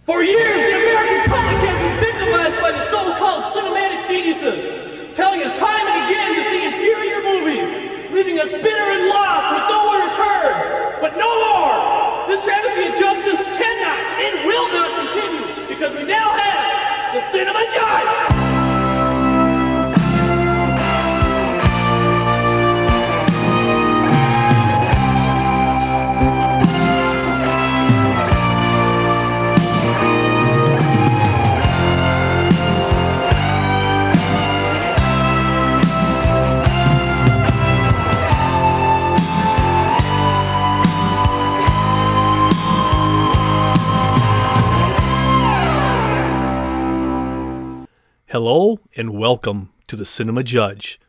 For years, the American public has been victimized by the so-called cinematic geniuses, telling us time and again to see inferior movies, leaving us bitter and lost with nowhere to turn. But no more! This travesty of justice cannot and will not continue, because we now have the Cinema Judge! Hello and welcome to the Cinema Judge.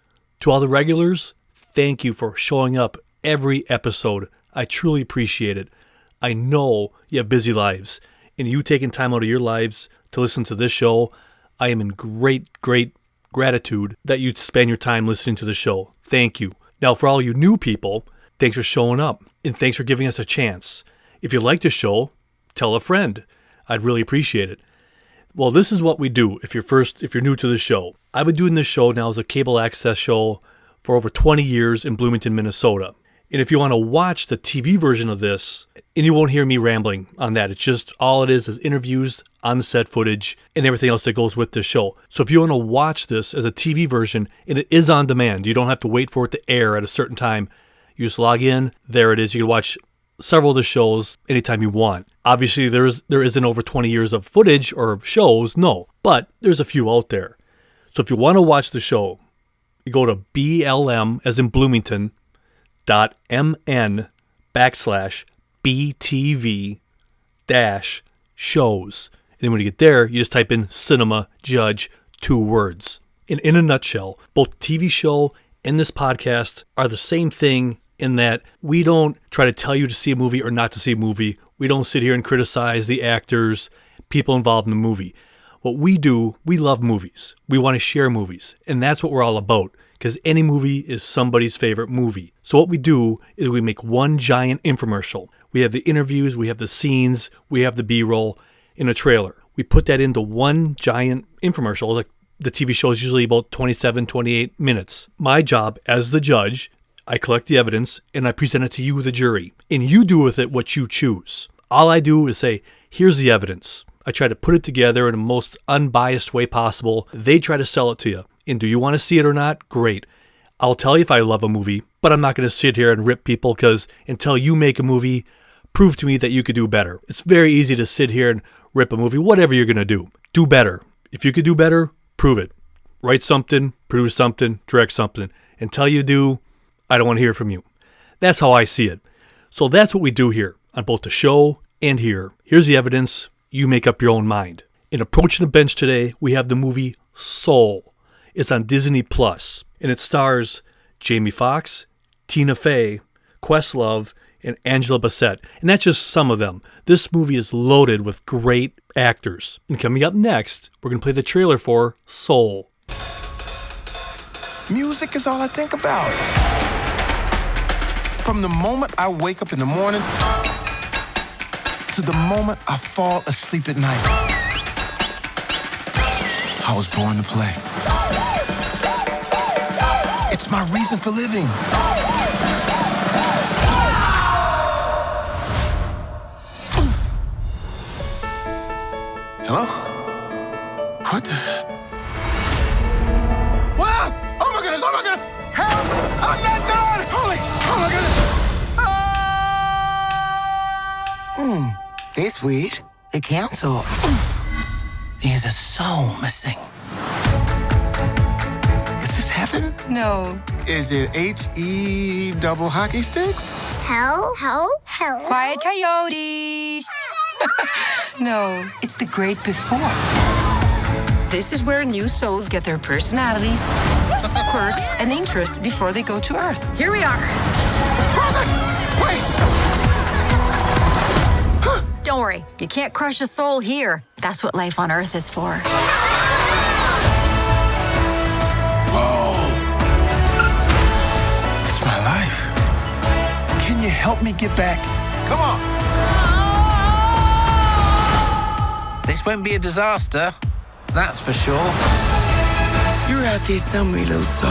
To all the regulars, thank you for showing up every episode. I truly appreciate it. I know you have busy lives, and you taking time out of your lives to listen to this show, I am in great gratitude that you'd spend your time listening to the show. Thank you. Now, for all you new people, thanks for showing up, and thanks for giving us a chance. If you like the show, tell a friend. I'd really appreciate it. Well, this is what we do if you're new to the show. I've been doing this show now as a cable access show for over 20 years in Bloomington, Minnesota. And if you want to watch the TV version of this, and you won't hear me rambling on that, it's just all it is interviews, on-set footage, and everything else that goes with this show. So if you want to watch this as a TV version, and it is on demand, you don't have to wait for it to air at a certain time. You just log in, there it is. You can watch several of the shows anytime you want. Obviously, there isn't over 20 years of footage or shows, no, but there's a few out there. So if you want to watch the show, you go to BLM, as in Bloomington, .mn/BTV-shows. And then when you get there, you just type in Cinema Judge, 2 words. And in a nutshell, both TV show and this podcast are the same thing in that we don't try to tell you to see a movie or not to see a movie. We don't sit here and criticize the actors, people involved in the movie. What we do, we love movies. We want to share movies. And that's what we're all about, because any movie is somebody's favorite movie. So what we do is we make one giant infomercial. We have the interviews, we have the scenes, we have the B-roll in a trailer. We put that into one giant infomercial. Like the TV show is usually about 27, 28 minutes. My job as the judge, I collect the evidence, and I present it to you, the jury. And you do with it what you choose. All I do is say, here's the evidence. I try to put it together in the most unbiased way possible. They try to sell it to you. And do you want to see it or not? Great. I'll tell you if I love a movie, but I'm not going to sit here and rip people, because until you make a movie, prove to me that you could do better. It's very easy to sit here and rip a movie. Whatever you're going to do, do better. If you could do better, prove it. Write something, produce something, direct something. Until you do, I don't want to hear from you. That's how I see it. So that's what we do here on both the show and here. Here's the evidence. You make up your own mind. In Approaching the Bench today, we have the movie Soul. It's on Disney Plus, and it stars Jamie Foxx, Tina Fey, QuestLove, and Angela Bassett. And that's just some of them. This movie is loaded with great actors. And coming up next, we're going to play the trailer for Soul. Music is all I think about. From the moment I wake up in the morning to the moment I fall asleep at night. I was born to play. It's my reason for living. Hello? What the? Wow! Oh my goodness! Oh my goodness! Help! I'm not done! Holy! Oh my goodness! This week, the council. There's a soul missing. Is this heaven? No. Is it H-E double hockey sticks? Hell? Quiet coyotes. No, it's the great before. This is where new souls get their personalities, quirks, and interests before they go to Earth. Here we are. Wait! Don't worry, you can't crush a soul here. That's what life on Earth is for. Whoa! It's my life. Can you help me get back? Come on! This won't be a disaster, that's for sure. You're out there somewhere, little soul.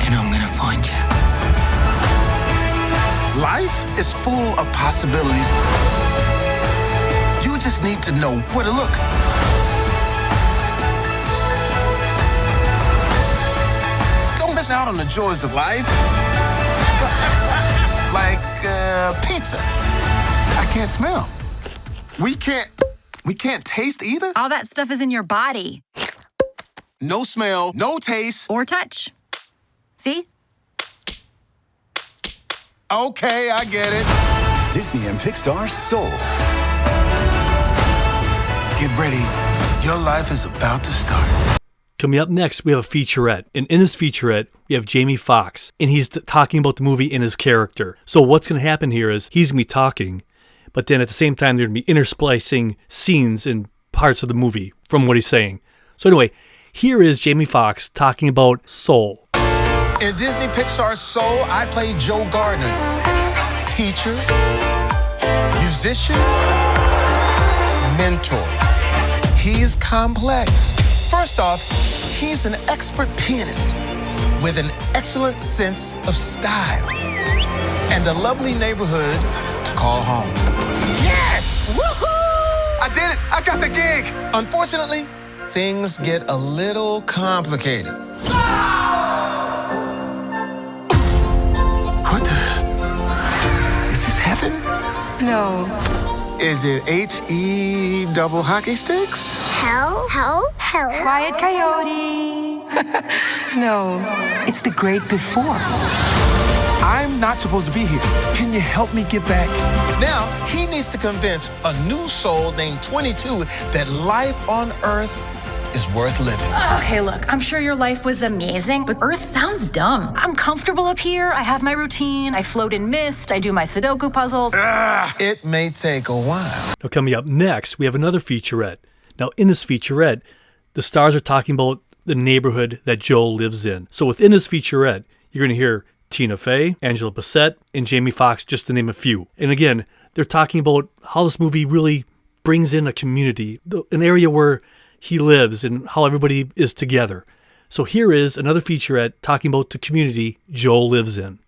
And I'm gonna find you. Life is full of possibilities. You just need to know where to look. Don't miss out on the joys of life. Like pizza. I can't smell. We can't taste either? All that stuff is in your body. No smell, no taste. Or touch. See? Okay, I get it. Disney and Pixar's Soul. Get ready. Your life is about to start. Coming up next, we have a featurette. And in this featurette, we have Jamie Foxx. And he's talking about the movie and his character. So what's going to happen here is he's going to be talking, but then at the same time, they're going to be intersplicing scenes and parts of the movie from what he's saying. So anyway, here is Jamie Foxx talking about Soul. In Disney Pixar's Soul, I played Joe Gardner. Teacher, musician, mentor. He's complex. First off, he's an expert pianist with an excellent sense of style and a lovely neighborhood to call home. Yes! Woohoo! I did it! I got the gig! Unfortunately, things get a little complicated. What the? Is this heaven? No. Is it H-E double hockey sticks? Hell? Quiet coyote. No, it's the great before. I'm not supposed to be here. Can you help me get back? Now, he needs to convince a new soul named 22 that life on Earth is worth living. Okay, look, I'm sure your life was amazing, but Earth sounds dumb. I'm comfortable up here. I have my routine. I float in mist. I do my Sudoku puzzles. It may take a while. Now, coming up next, we have another featurette. Now, in this featurette, the stars are talking about the neighborhood that Joe lives in. So within this featurette, you're going to hear Tina Fey, Angela Bassett, and Jamie Foxx, just to name a few. And again, they're talking about how this movie really brings in a community, an area where he lives and how everybody is together. So here is another featurette talking about the community Joe lives in.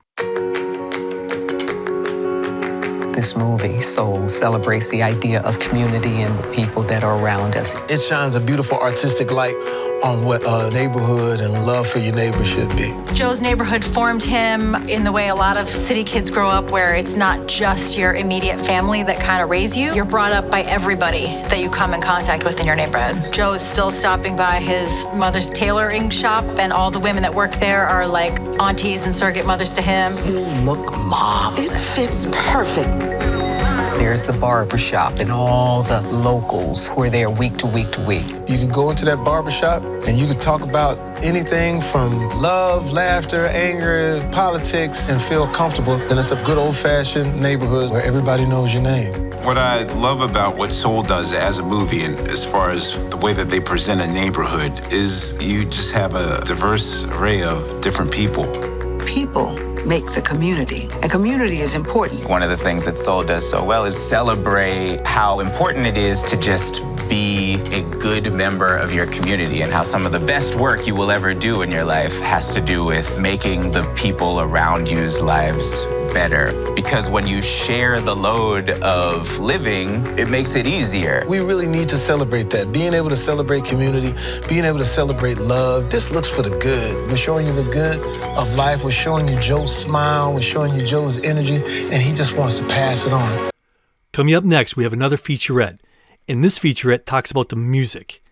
This movie, Soul, celebrates the idea of community and the people that are around us. It shines a beautiful artistic light on what a neighborhood and love for your neighbor should be. Joe's neighborhood formed him in the way a lot of city kids grow up, where it's not just your immediate family that kind of raise you. You're brought up by everybody that you come in contact with in your neighborhood. Joe's still stopping by his mother's tailoring shop, and all the women that work there are like aunties and surrogate mothers to him. You look marvelous. It fits perfect. There's the barber shop and all the locals who are there week to week to week. You can go into that barbershop and you can talk about anything from love, laughter, anger, politics, and feel comfortable. Then it's a good old-fashioned neighborhood where everybody knows your name. What I love about what Soul does as a movie, and as far as the way that they present a neighborhood, is you just have a diverse array of different people. People make the community. A community is important. One of the things that Soul does so well is celebrate how important it is to just be a good member of your community, and how some of the best work you will ever do in your life has to do with making the people around you's lives better. Because when you share the load of living, it makes it easier. We really need to celebrate that. Being able to celebrate community, being able to celebrate love. This looks for the good. We're showing you the good of life. We're showing you Joe's smile. We're showing you Joe's energy, and he just wants to pass it on. Coming up next, we have another featurette. And this featurette talks about the music.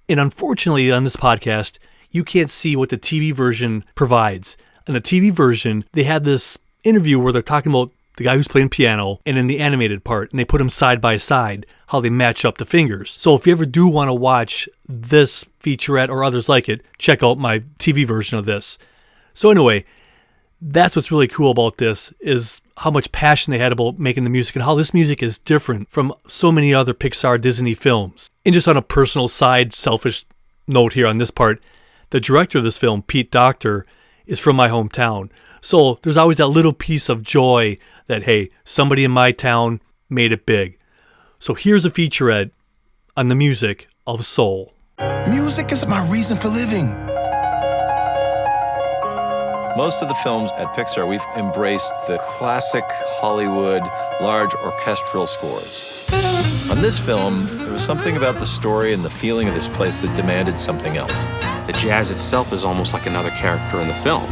And unfortunately, on this podcast, you can't see what the TV version provides. In the TV version, they had this interview where they're talking about the guy who's playing piano and in the animated part, and they put them side by side, how they match up the fingers. So if you ever do want to watch this featurette or others like it, check out my TV version of this. So anyway, that's what's really cool about this, is how much passion they had about making the music and how this music is different from so many other Pixar Disney films. And just on a personal side, selfish note here on this part, the director of this film, Pete Docter, is from my hometown. So there's always that little piece of joy that, hey, somebody in my town made it big. So here's a featurette on the music of soul. Music is my reason for living. Most of the films at Pixar, we've embraced the classic Hollywood large orchestral scores. On this film, there was something about the story and the feeling of this place that demanded something else. The jazz itself is almost like another character in the film.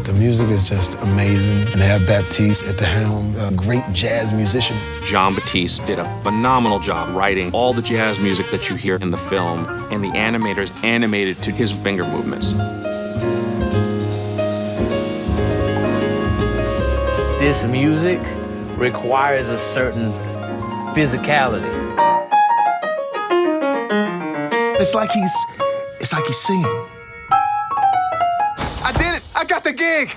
The music is just amazing, and they have Baptiste at the helm, a great jazz musician. Jean-Baptiste did a phenomenal job writing all the jazz music that you hear in the film, and the animators animated to his finger movements. This music requires a certain physicality. It's like he's singing. I did it! I got the gig!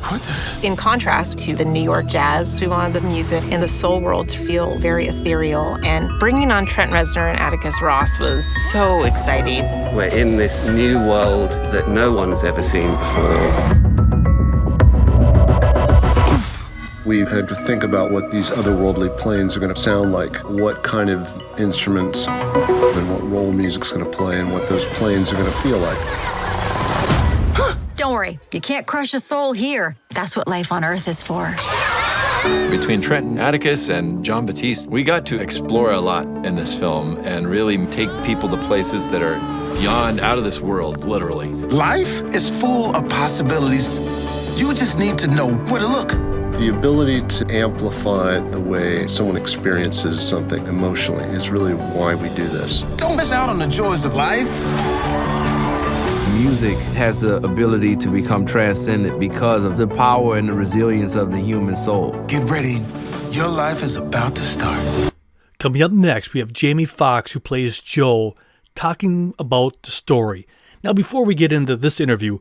What the? In contrast to the New York jazz, we wanted the music in the soul world to feel very ethereal, and bringing on Trent Reznor and Atticus Ross was so exciting. We're in this new world that no one's ever seen before. We had to think about what these otherworldly planes are going to sound like, what kind of instruments and what role music's going to play, and what those planes are going to feel like. Don't worry, you can't crush a soul here. That's what life on Earth is for. Between Trent and Atticus and Jean-Baptiste, we got to explore a lot in this film and really take people to places that are beyond, out of this world, literally. Life is full of possibilities. You just need to know where to look. The ability to amplify the way someone experiences something emotionally is really why we do this. Don't miss out on the joys of life. Music has the ability to become transcendent because of the power and the resilience of the human soul. Get ready. Your life is about to start. Coming up next, we have Jamie Foxx, who plays Joe, talking about the story. Now, before we get into this interview,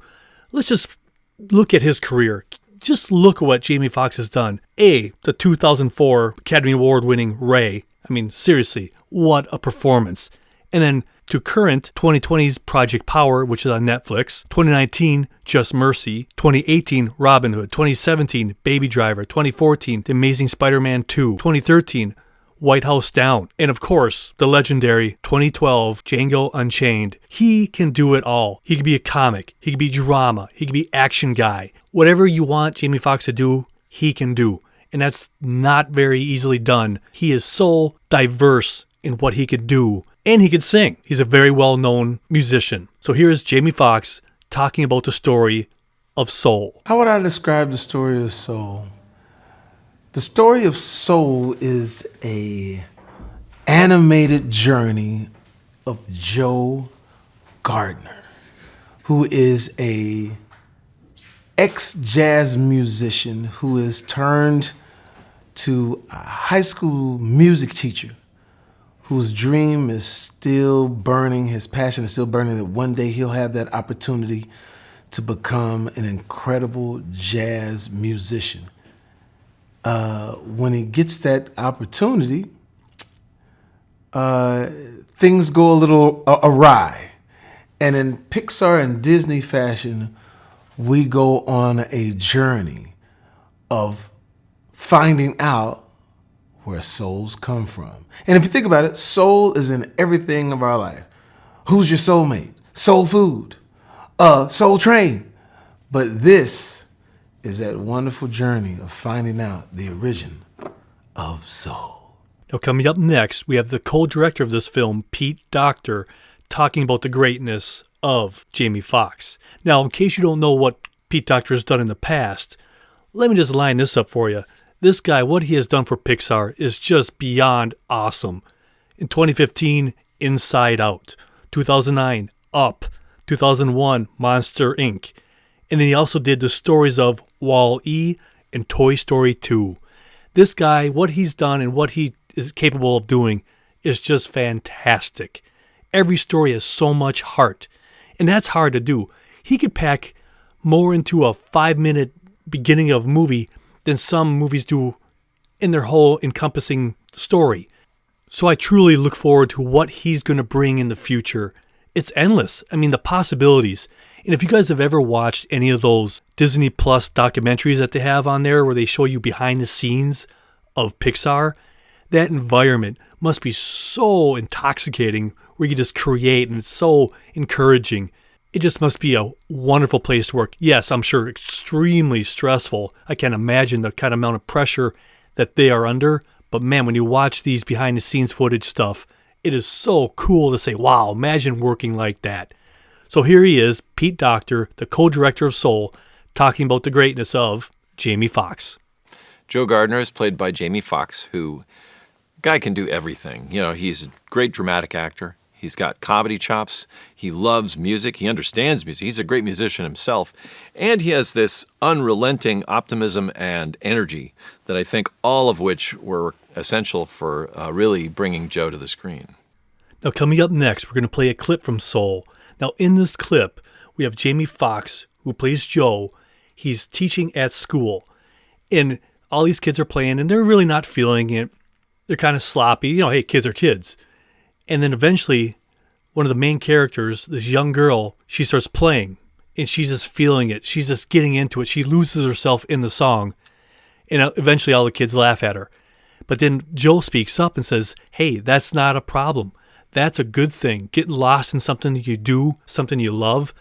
let's just look at his career. Just look at what Jamie Foxx has done. The 2004 Academy Award-winning Ray. I mean, seriously, what a performance. And then to current 2020's Project Power, which is on Netflix, 2019, Just Mercy, 2018, Robin Hood, 2017, Baby Driver, 2014, The Amazing Spider-Man 2, 2013, White House Down, and of course, the legendary 2012 Django Unchained. He can do it all. He could be a comic, he could be drama, he could be action guy. Whatever you want Jamie Foxx to do, he can do. And that's not very easily done. He is so diverse in what he could do. And he could sing. He's a very well-known musician. So here is Jamie Foxx talking about the story of Soul. How would I describe the story of Soul? The story of Soul is a animated journey of Joe Gardner, who is a ex-jazz musician who is turned to a high school music teacher whose dream is still burning, his passion is still burning, that one day he'll have that opportunity to become an incredible jazz musician. When he gets that opportunity, things go a little awry. And in Pixar and Disney fashion, we go on a journey of finding out where souls come from. And if you think about it, soul is in everything of our life. Who's your soulmate? Soul food, Soul Train. But this is that wonderful journey of finding out the origin of soul. Now, coming up next, we have the co-director of this film, Pete Docter, talking about the greatness of Jamie Foxx. Now, in case you don't know what Pete Docter has done in the past, let me just line this up for you. This guy, what he has done for Pixar is just beyond awesome. In 2015, Inside Out. 2009, Up. 2001, Monster Inc. And then he also did the stories of Wall-E and Toy Story 2. This guy, what he's done and what he is capable of doing is just fantastic. Every story has so much heart, and that's hard to do. He could pack more into a 5-minute beginning of a movie than some movies do in their whole encompassing story. So I truly look forward to what he's going to bring in the future. It's endless. I mean, the possibilities. And if you guys have ever watched any of those Disney Plus documentaries that they have on there where they show you behind the scenes of Pixar, that environment must be so intoxicating where you just create, and it's so encouraging. It just must be a wonderful place to work. Yes, I'm sure extremely stressful. I can't imagine the kind of amount of pressure that they are under. But man, when you watch these behind the scenes footage stuff, it is so cool to say, wow, imagine working like that. So here he is, Pete Docter, the co-director of Soul, talking about the greatness of Jamie Foxx. Joe Gardner is played by Jamie Foxx, who, guy can do everything. You know, he's a great dramatic actor. He's got comedy chops. He loves music. He understands music. He's a great musician himself. And he has this unrelenting optimism and energy that I think all of which were essential for really bringing Joe to the screen. Now, coming up next, we're going to play a clip from Soul. Now, in this clip, we have Jamie Foxx, who plays Joe. He's teaching at school. And all these kids are playing, and they're really not feeling it. They're kind of sloppy. You know, hey, kids are kids. And then eventually, one of the main characters, this young girl, she starts playing, and she's just feeling it. She's just getting into it. She loses herself in the song, and eventually all the kids laugh at her. But then Joe speaks up and says, hey, that's not a problem. That's a good thing. Getting lost in something you do, something you love,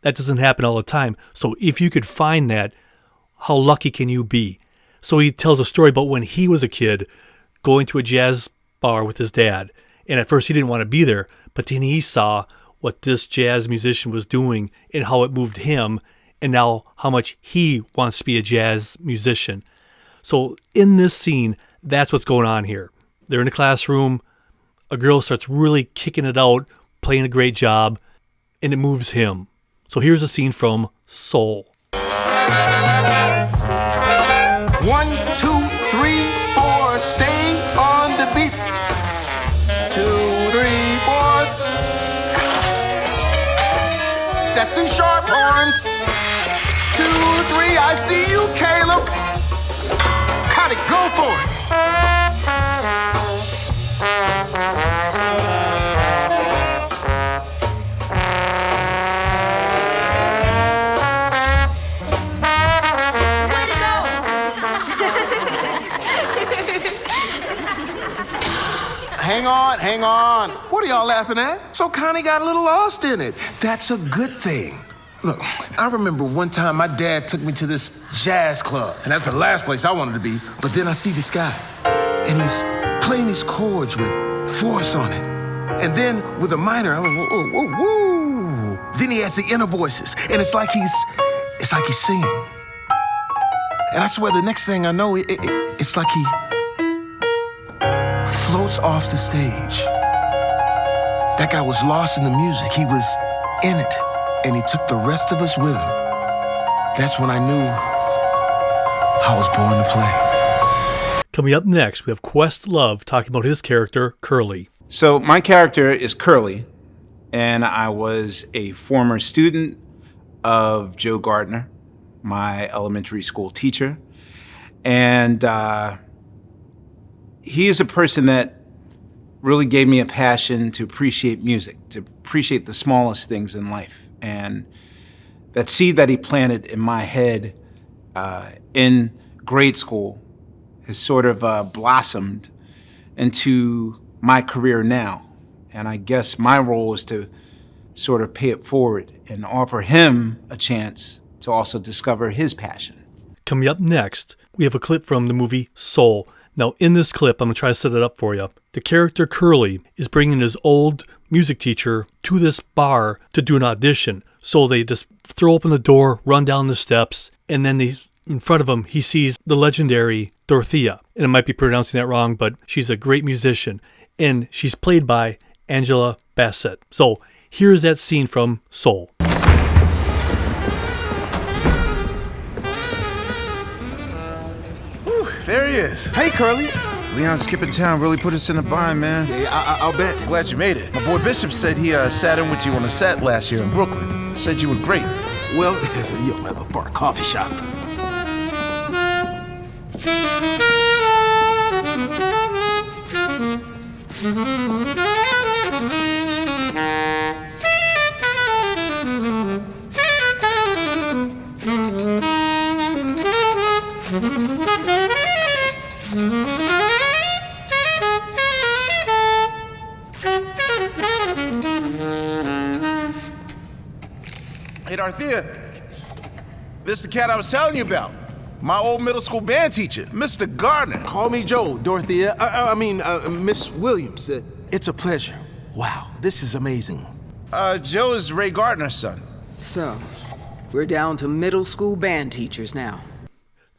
that doesn't happen all the time. So if you could find that, how lucky can you be? So he tells a story about when he was a kid going to a jazz bar with his dad. And at first he didn't want to be there, but then he saw what this jazz musician was doing and how it moved him, and now how much he wants to be a jazz musician. So in this scene, that's what's going on here. They're in a classroom, a girl starts really kicking it out, playing a great job, and it moves him. So here's a scene from Soul. 1, 2, 3, 4, stay on the beat. 2, 3, 4. That's in sharp horns. 2, 3, I see you, Caleb. Cut it, go for it. Hang on. What are y'all laughing at? So Connie got a little lost in it. That's a good thing. Look, I remember one time my dad took me to this jazz club, and that's the last place I wanted to be. But then I see this guy, and he's playing these chords with force on it. And then with a minor, I was, whoa, whoa, whoa. Then he has the inner voices, and it's like he's singing. And I swear the next thing I know, it's like he floats off the stage. That guy was lost in the music. He was in it, and he took the rest of us with him. That's when I knew I was born to play. Coming up next, we have QuestLove talking about his character, Curly. So my character is Curly, and I was a former student of Joe Gardner, my elementary school teacher. And he is a person that really gave me a passion to appreciate music, to appreciate the smallest things in life. And that seed that he planted in my head in grade school has sort of blossomed into my career now. And I guess my role is to sort of pay it forward and offer him a chance to also discover his passion. Coming up next, we have a clip from the movie Soul. Now, in this clip, I'm going to try to set it up for you. The character Curly is bringing his old music teacher to this bar to do an audition. So they just throw open the door, run down the steps, and then in front of him, he sees the legendary Dorothea. And I might be pronouncing that wrong, but she's a great musician. And she's played by Angela Bassett. So here's that scene from Soul. There he is. Hey, Curly. Leon skipping town really put us in a bind, man. Yeah, I'll bet. Glad you made it. My boy Bishop said he sat in with you on a set last year in Brooklyn. Said you were great. Well, you don't have a bar coffee shop. Hey, Dorothea, this is the cat I was telling you about. My old middle school band teacher, Mr. Gardner. Call me Joe, Dorothea. Miss Williams. It's a pleasure. Wow, this is amazing. Joe is Ray Gardner's son. So, we're down to middle school band teachers now.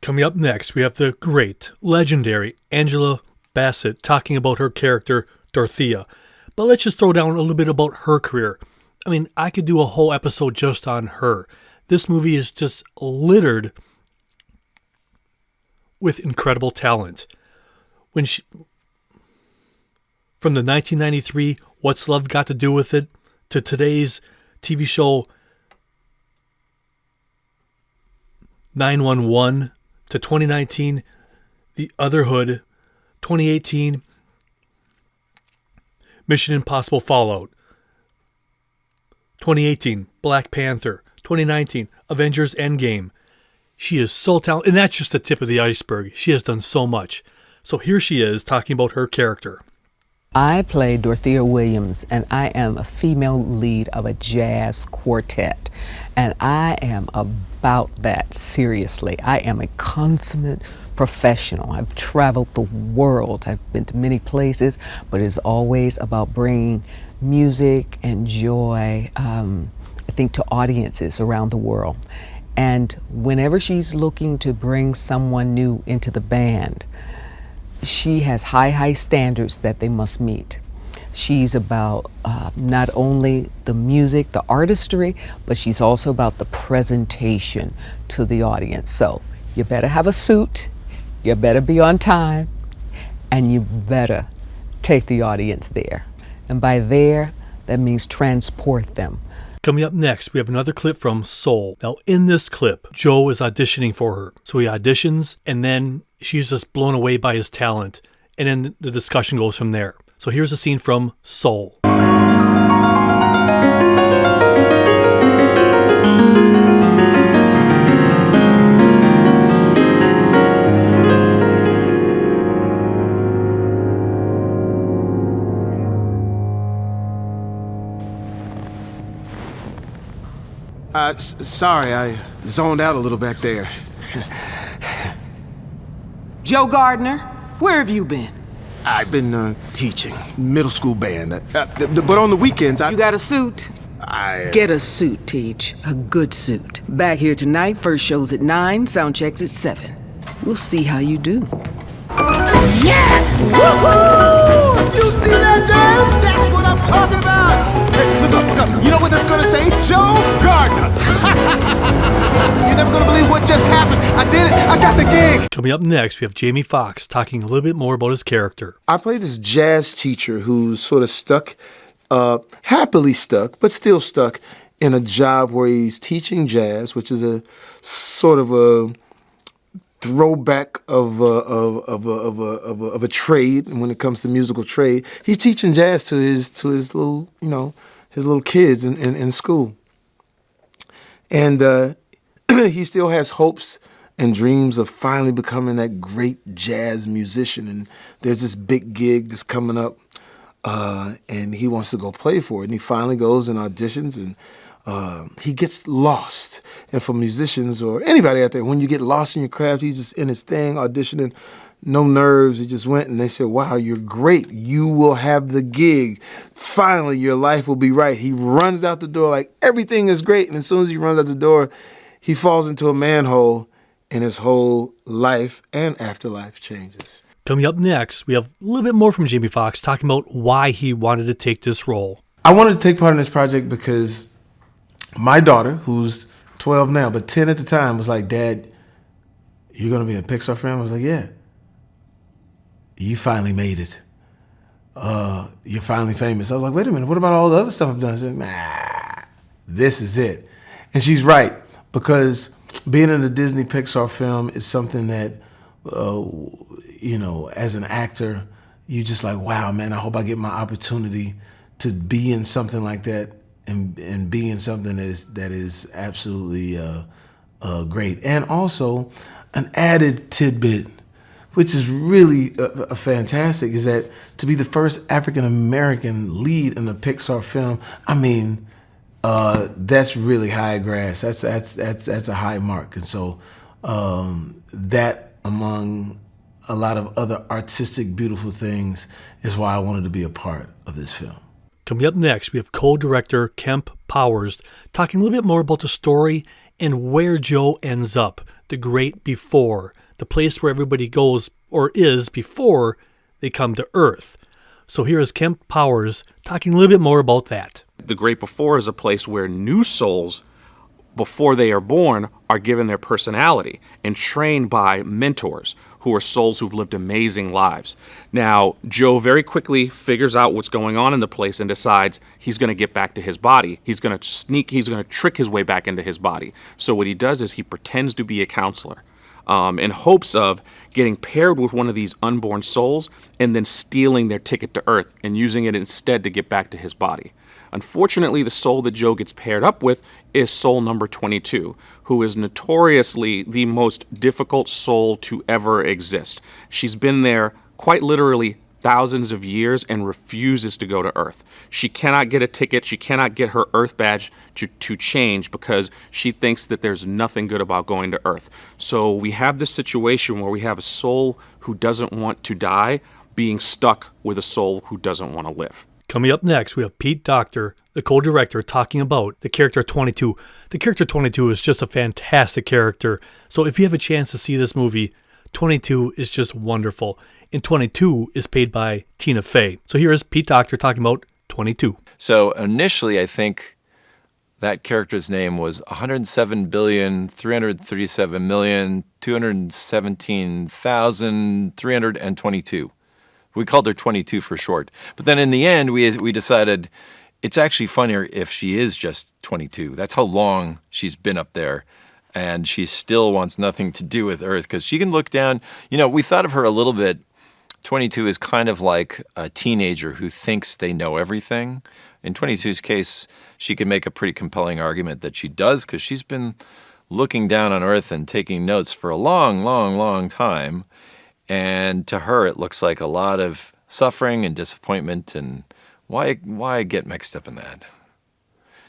Coming up next, we have the great, legendary Angela Bassett talking about her character, Dorothea. But let's just throw down a little bit about her career. I mean, I could do a whole episode just on her. This movie is just littered with incredible talent. From the 1993 What's Love Got to Do with It to today's TV show 911 to 2019 The Otherhood, 2018 Mission Impossible Fallout, 2018 Black Panther, 2019 Avengers Endgame. She is so talented, and that's just the tip of the iceberg. She has done so much. So here she is talking about her character. I play Dorothea Williams, and I am a female lead of a jazz quartet. And I am about that, seriously. I am a consummate professional. I've traveled the world. I've been to many places, but it's always about bringing music and joy, I think, to audiences around the world. And whenever she's looking to bring someone new into the band, she has high standards that they must meet. She's about not only the music, the artistry, but she's also about the presentation to the audience. So you better have a suit, you better be on time, and you better take the audience there. And by there, that means transport them. Coming up next, we have another clip from Soul. Now, in this clip, Joe is auditioning for her. So he auditions, and then she's just blown away by his talent. And then the discussion goes from there. So here's a scene from Soul. Sorry, I zoned out a little back there. Joe Gardner, where have you been? I've been teaching middle school band, but on the weekends You got a suit? Get a suit, Teach. A good suit. Back here tonight, first show's at 9, sound checks at 7. We'll see how you do. Yes! Woohoo! You see that, Dad? That's what I'm talking about! Hey, look up. You know what that's gonna say? Joe Gardner! You're never gonna believe what just happened. I did it. I got the gig. Coming up next, we have Jamie Foxx talking a little bit more about his character. I play this jazz teacher who's sort of stuck, happily stuck, but still stuck in a job where he's teaching jazz, which is a sort of a throwback of a trade. And when it comes to musical trade, he's teaching jazz to his little, his little kids in school. And he still has hopes and dreams of finally becoming that great jazz musician. And there's this big gig that's coming up, and he wants to go play for it. And he finally goes and auditions, and he gets lost. And for musicians or anybody out there, when you get lost in your craft, he's just in his thing, auditioning, no nerves. He just went, and they said, wow, you're great. You will have the gig. Finally, your life will be right. He runs out the door like everything is great. And as soon as he runs out the door, he falls into a manhole, and his whole life and afterlife changes. Coming up next, we have a little bit more from Jamie Foxx talking about why he wanted to take this role. I wanted to take part in this project because my daughter, who's 12 now, but 10 at the time, was like, Dad, you're going to be in a Pixar film? I was like, yeah. You finally made it. You're finally famous. I was like, wait a minute, what about all the other stuff I've done? I said, nah, this is it. And she's right, because being in a Disney Pixar film is something that, as an actor, you just like, wow, man, I hope I get my opportunity to be in something like that and be in something that is absolutely great. And also, an added tidbit, which is really fantastic, is that to be the first African American lead in a Pixar film, I mean, that's really high grass. That's a high mark, and so that, among a lot of other artistic, beautiful things, is why I wanted to be a part of this film. Coming up next, we have co-director Kemp Powers talking a little bit more about the story and where Joe ends up, the great before, the place where everybody goes or is before they come to Earth. So here is Kemp Powers talking a little bit more about that. The great before is a place where new souls, before they are born, are given their personality and trained by mentors who are souls who've lived amazing lives. Now, Joe very quickly figures out what's going on in the place and decides he's going to get back to his body. He's going to trick his way back into his body. So what he does is he pretends to be a counselor in hopes of getting paired with one of these unborn souls and then stealing their ticket to Earth and using it instead to get back to his body. Unfortunately, the soul that Joe gets paired up with is soul number 22, who is notoriously the most difficult soul to ever exist. She's been there quite literally thousands of years and refuses to go to Earth. She cannot get a ticket. She cannot get her Earth badge to change because she thinks that there's nothing good about going to Earth. So we have this situation where we have a soul who doesn't want to die being stuck with a soul who doesn't want to live. Coming up next, we have Pete Docter, the co-director, talking about the character 22. The character 22 is just a fantastic character. So if you have a chance to see this movie, 22 is just wonderful. And 22 is played by Tina Fey. So here is Pete Docter talking about 22. So initially, I think that character's name was 107,337,217,322. We called her 22 for short. But then in the end, we decided it's actually funnier if she is just 22. That's how long she's been up there. And she still wants nothing to do with Earth because she can look down. You know, we thought of her a little bit. 22 is kind of like a teenager who thinks they know everything. In 22's case, she can make a pretty compelling argument that she does because she's been looking down on Earth and taking notes for a long, long, long time. And to her, it looks like a lot of suffering and disappointment, and why get mixed up in that?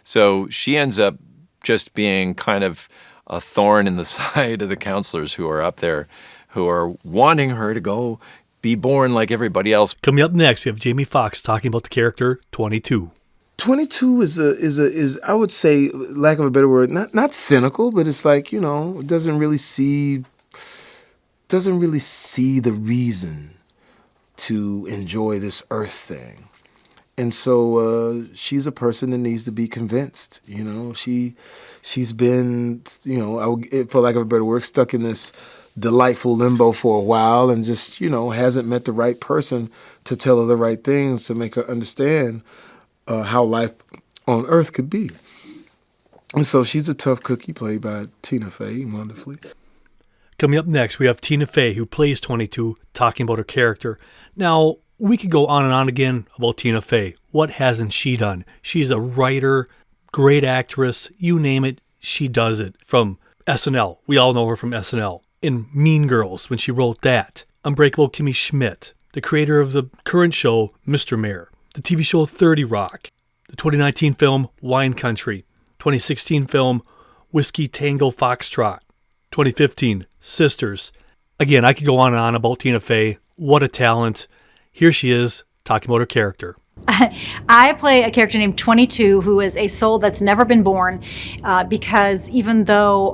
So she ends up just being kind of a thorn in the side of the counselors who are up there, who are wanting her to go be born like everybody else. Coming up next, we have Jamie Foxx talking about the character 22. 22 is I would say, lack of a better word, not cynical, but it's like, you know, doesn't really see the reason to enjoy this Earth thing. And so she's a person that needs to be convinced. You know, she's been, you know, for lack of a better word, stuck in this delightful limbo for a while and just, you know, hasn't met the right person to tell her the right things to make her understand how life on Earth could be. And so she's a tough cookie, played by Tina Fey wonderfully. Coming up next, we have Tina Fey, who plays 22, talking about her character. Now, we could go on and on again about Tina Fey. What hasn't she done? She's a writer, great actress, you name it, she does it. From SNL, we all know her from SNL. In Mean Girls, when she wrote that. Unbreakable Kimmy Schmidt, the creator of the current show, Mr. Mayor. The TV show 30 Rock. The 2019 film, Wine Country. 2016 film, Whiskey Tango Foxtrot. 2015, Sisters. Again, I could go on and on about Tina Fey. What a talent. Here she is, talking about her character. I play a character named 22 who is a soul that's never been born because even though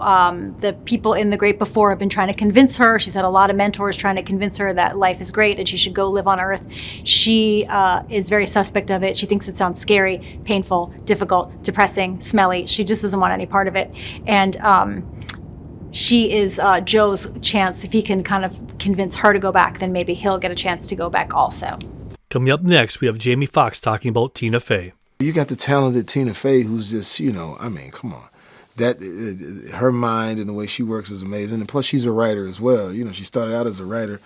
the people in the great before have been trying to convince her, she's had a lot of mentors trying to convince her that life is great and she should go live on Earth. She is very suspect of it. She thinks it sounds scary, painful, difficult, depressing, smelly. She just doesn't want any part of it. And she is Joe's chance. If he can kind of convince her to go back, then maybe he'll get a chance to go back also. Coming up next, we have Jamie Foxx talking about Tina Fey. You got the talented Tina Fey who's just, you know, I mean, come on. That her mind and the way she works is amazing. And plus, she's a writer as well. You know, she started out as a writer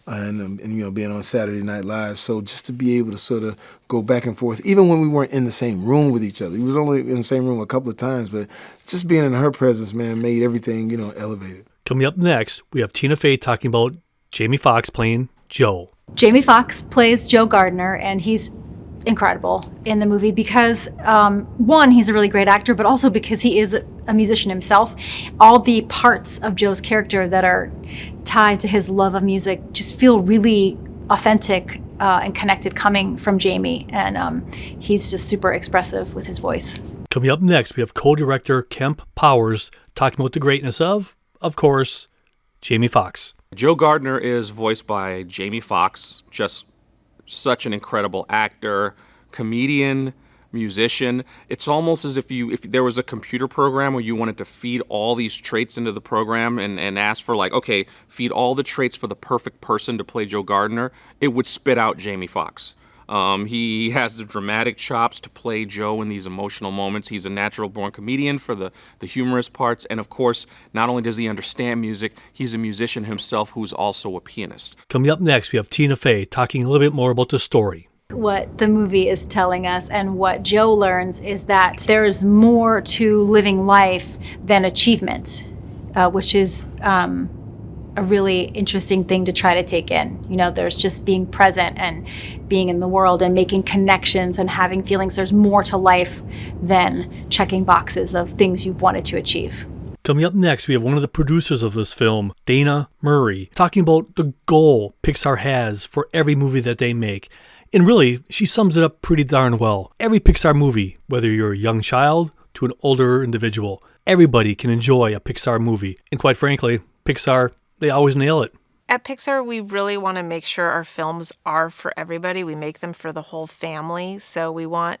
and you know, being on Saturday Night Live. So just to be able to sort of go back and forth, even when we weren't in the same room with each other. We was only in the same room a couple of times, but just being in her presence, man, made everything, you know, elevated. Coming up next, we have Tina Fey talking about Jamie Foxx playing Joe. Jamie Foxx plays Joe Gardner, and he's incredible in the movie because, one, he's a really great actor, but also because he is a musician himself. All the parts of Joe's character that are tied to his love of music just feel really authentic and connected coming from Jamie, and he's just super expressive with his voice. Coming up next, we have co-director Kemp Powers talking about the greatness of course, Jamie Foxx. Joe Gardner is voiced by Jamie Foxx, just such an incredible actor, comedian, musician. It's almost as if there was a computer program where you wanted to feed all these traits into the program and ask for like, okay, feed all the traits for the perfect person to play Joe Gardner, it would spit out Jamie Foxx. He has the dramatic chops to play Joe in these emotional moments. He's a natural-born comedian for the humorous parts. And, of course, not only does he understand music, he's a musician himself who's also a pianist. Coming up next, we have Tina Fey talking a little bit more about the story. What the movie is telling us and what Joe learns is that there's more to living life than achievement, which is a really interesting thing to try to take in. You know, there's just being present and being in the world and making connections and having feelings. There's more to life than checking boxes of things you've wanted to achieve. Coming up next, we have one of the producers of this film, Dana Murray, talking about the goal Pixar has for every movie that they make. And really, she sums it up pretty darn well. Every Pixar movie, whether you're a young child to an older individual, everybody can enjoy a Pixar movie. And quite frankly, Pixar, they always nail it. At Pixar, we really want to make sure our films are for everybody. We make them for the whole family. So we want,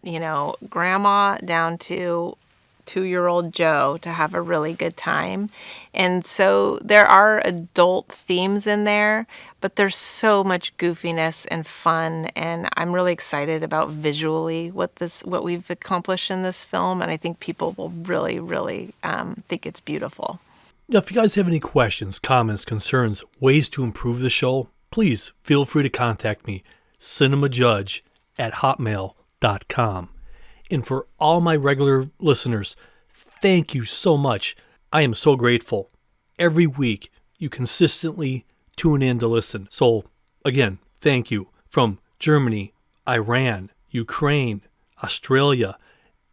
grandma down to 2-year-old Joe to have a really good time. And so there are adult themes in there, but there's so much goofiness and fun. And I'm really excited about visually what we've accomplished in this film. And I think people will really, really think it's beautiful. Now, if you guys have any questions, comments, concerns, ways to improve the show, please feel free to contact me, cinemajudge@hotmail.com. And for all my regular listeners, thank you so much. I am so grateful. Every week, you consistently tune in to listen. So, again, thank you. From Germany, Iran, Ukraine, Australia,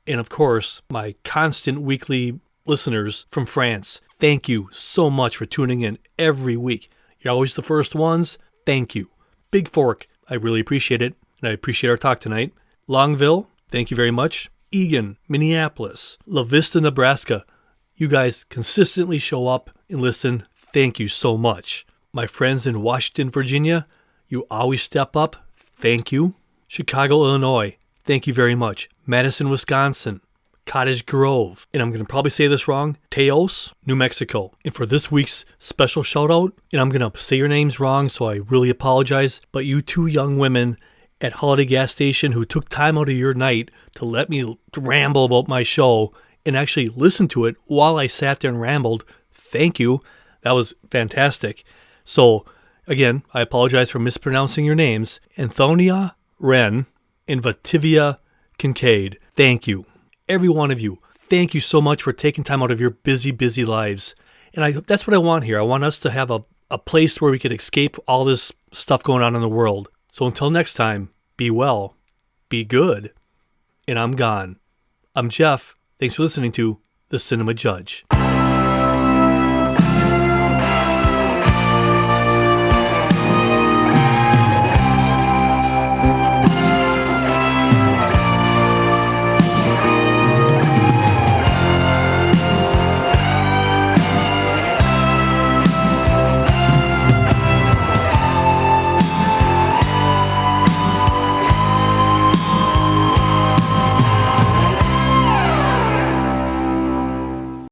and of course, my constant weekly listeners from France. Thank you so much for tuning in every week. You're always the first ones. Thank you. Big Fork, I really appreciate it, and I appreciate our talk tonight. Longville, thank you very much. Eagan, Minneapolis, La Vista, Nebraska. You guys consistently show up and listen. Thank you so much. My friends in Washington, Virginia, you always step up. Thank you. Chicago, Illinois, thank you very much. Madison, Wisconsin, Cottage Grove, and I'm going to probably say this wrong, Teos, New Mexico. And for this week's special shout out, and I'm going to say your names wrong, so I really apologize, but you two young women at Holiday Gas Station who took time out of your night to let me ramble about my show and actually listen to it while I sat there and rambled, thank you. That was fantastic. So, again, I apologize for mispronouncing your names. Anthonia Wren and Vativia Kincaid, thank you. Every one of you, thank you so much for taking time out of your busy, busy lives. And that's what I want here. I want us to have a place where we could escape all this stuff going on in the world. So until next time, be well, be good, and I'm gone. I'm Jeff. Thanks for listening to The Cinema Judge.